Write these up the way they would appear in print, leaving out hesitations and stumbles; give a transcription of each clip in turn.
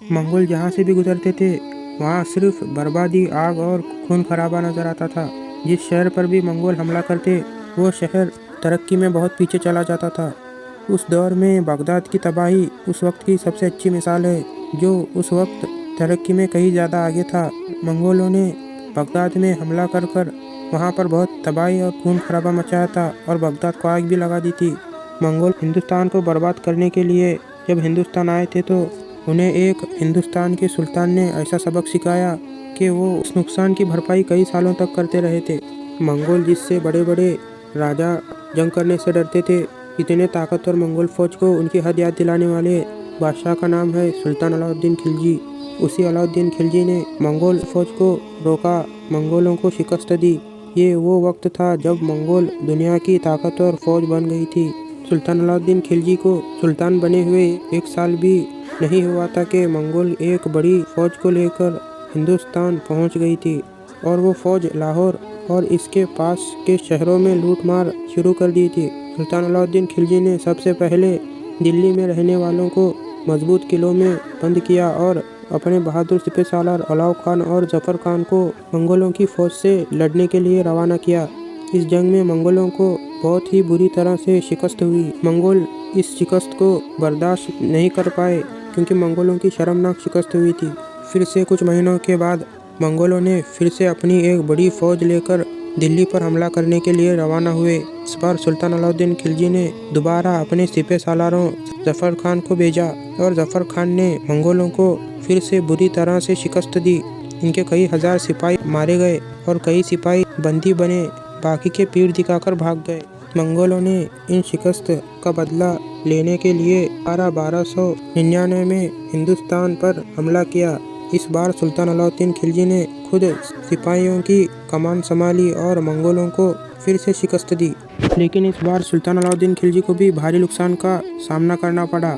Mongol जहाँ से भी गुजरते थे वहाँ सिर्फ बर्बादी, आग और खून खराबा नजर आता था। जिस शहर पर भी मंगोल हमला करते वो शहर तरक्की में बहुत पीछे चला जाता था। उस दौर में बगदाद की तबाही उस वक्त की सबसे अच्छी मिसाल है, जो उस वक्त तरक्की में कहीं ज़्यादा आगे था। मंगोलों ने बगदाद में हमला कर कर वहाँ पर बहुत तबाही और खून खराबा मचाया था और बगदाद को आग भी लगा दी थी। मंगोल हिंदुस्तान को बर्बाद करने के लिए जब हिंदुस्तान आए थे तो उन्हें एक हिंदुस्तान के सुल्तान ने ऐसा सबक सिखाया कि वो उस नुकसान की भरपाई कई सालों तक करते रहे थे। मंगोल जिससे बड़े बड़े राजा जंग करने से डरते थे, इतने ताकतवर मंगोल फौज को उनकी हद याद दिलाने वाले बादशाह का नाम है सुल्तान अलाउद्दीन खिलजी। उसी अलाउद्दीन खिलजी ने मंगोल फौज को रोका, मंगोलों को शिकस्त दी। ये वो वक्त था जब मंगोल दुनिया की ताकतवर फौज बन गई थी। सुल्तान अलाउद्दीन खिलजी को सुल्तान बने हुए एक साल भी नहीं हुआ था कि मंगोल एक बड़ी फौज को लेकर हिंदुस्तान पहुंच गई थी और वो फौज लाहौर और इसके पास के शहरों में लूट मार शुरू कर दी थी। सुल्तान अलाउद्दीन खिलजी ने सबसे पहले दिल्ली में रहने वालों को मजबूत किलों में बंद किया और अपने बहादुर सिपह सालार अलाउ खान और जफर खान को मंगोलों की फौज से लड़ने के लिए रवाना किया। इस जंग में मंगोलों को बहुत ही बुरी तरह से शिकस्त हुई। मंगोल इस शिकस्त को बर्दाश्त नहीं कर पाए क्योंकि मंगोलों की शर्मनाक शिकस्त हुई थी। फिर से कुछ महीनों के बाद मंगोलों ने फिर से अपनी एक बड़ी फौज लेकर दिल्ली पर हमला करने के लिए रवाना हुए। इस बार सुल्तान अलाउद्दीन खिलजी ने दोबारा अपने सिपह सालारों जफर खान को भेजा और जफर खान ने मंगोलों को फिर से बुरी तरह से शिकस्त दी। इनके कई हजार सिपाही मारे गए और कई सिपाही बंदी बने, बाकी के पीठ दिखाकर भाग गए। मंगोलों ने इन शिकस्त का बदला लेने के लिए 1299 में हिंदुस्तान पर हमला किया। इस बार सुल्तान अलाउद्दीन खिलजी ने खुद सिपाहियों की कमान संभाली और मंगोलों को फिर से शिकस्त दी। लेकिन इस बार सुल्तान अलाउद्दीन खिलजी को भी भारी नुकसान का सामना करना पड़ा।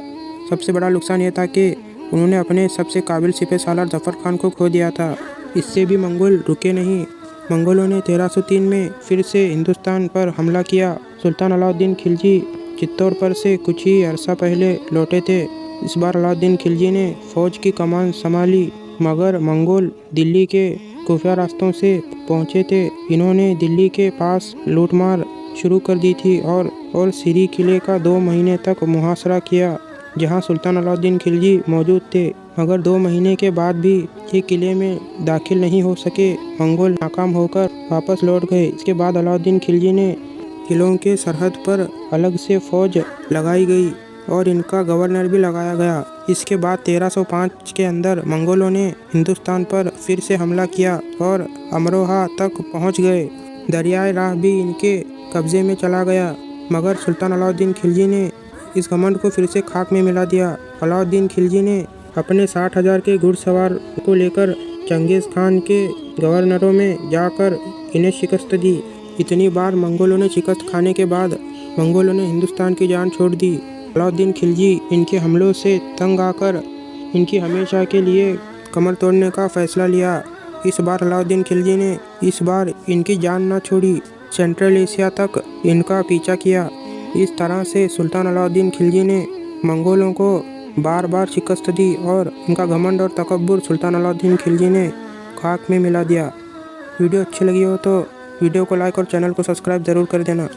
सबसे बड़ा नुकसान यह था कि उन्होंने अपने सबसे काबिल सिपह सालार जफर खान को खो दिया था। इससे भी मंगोल रुके नहीं। मंगोलों ने 1303 में फिर से हिंदुस्तान पर हमला किया। सुल्तान अलाउद्दीन खिलजी चित्तौड़ पर से कुछ ही अरसा पहले लौटे थे। इस बार अलाउद्दीन खिलजी ने फौज की कमान संभाली, मगर मंगोल दिल्ली के खुफिया रास्तों से पहुंचे थे। इन्होंने दिल्ली के पास लूटमार शुरू कर दी थी और सिरी किले का 2 महीने तक मुहासरा किया, जहां सुल्तान अलाउद्दीन खिलजी मौजूद थे। मगर 2 महीने के बाद भी ये किले में दाखिल नहीं हो सके। मंगोल नाकाम होकर वापस लौट गए। इसके बाद अलाउद्दीन खिलजी ने किलों के सरहद पर अलग से फौज लगाई गई और इनका गवर्नर भी लगाया गया। इसके बाद 1305 के अंदर मंगोलों ने हिंदुस्तान पर फिर से हमला किया और अमरोहा तक पहुंच गए। दरियाए राह भी इनके कब्जे में चला गया, मगर सुल्तान अलाउद्दीन खिलजी ने इस घमंड को फिर से खाक में मिला दिया। अलाउद्दीन खिलजी ने अपने 60,000 के घुड़सवार को लेकर चंगेज़ खान के गवर्नरों में जाकर इन्हें शिकस्त दी। इतनी बार मंगोलों ने शिकस्त खाने के बाद मंगोलों ने हिंदुस्तान की जान छोड़ दी। अलाउद्दीन खिलजी इनके हमलों से तंग आकर इनकी हमेशा के लिए कमर तोड़ने का फैसला लिया। इस बार अलाउद्दीन खिलजी ने इस बार इनकी जान न छोड़ी, सेंट्रल एशिया तक इनका पीछा किया। इस तरह से सुल्तान अलाउद्दीन खिलजी ने मंगोलों को बार बार शिकस्त दी और इनका घमंड और तकब्बुर सुल्तान अलाउद्दीन खिलजी ने खाक में मिला दिया। वीडियो अच्छी लगी हो तो वीडियो को लाइक और चैनल को सब्सक्राइब ज़रूर कर देना।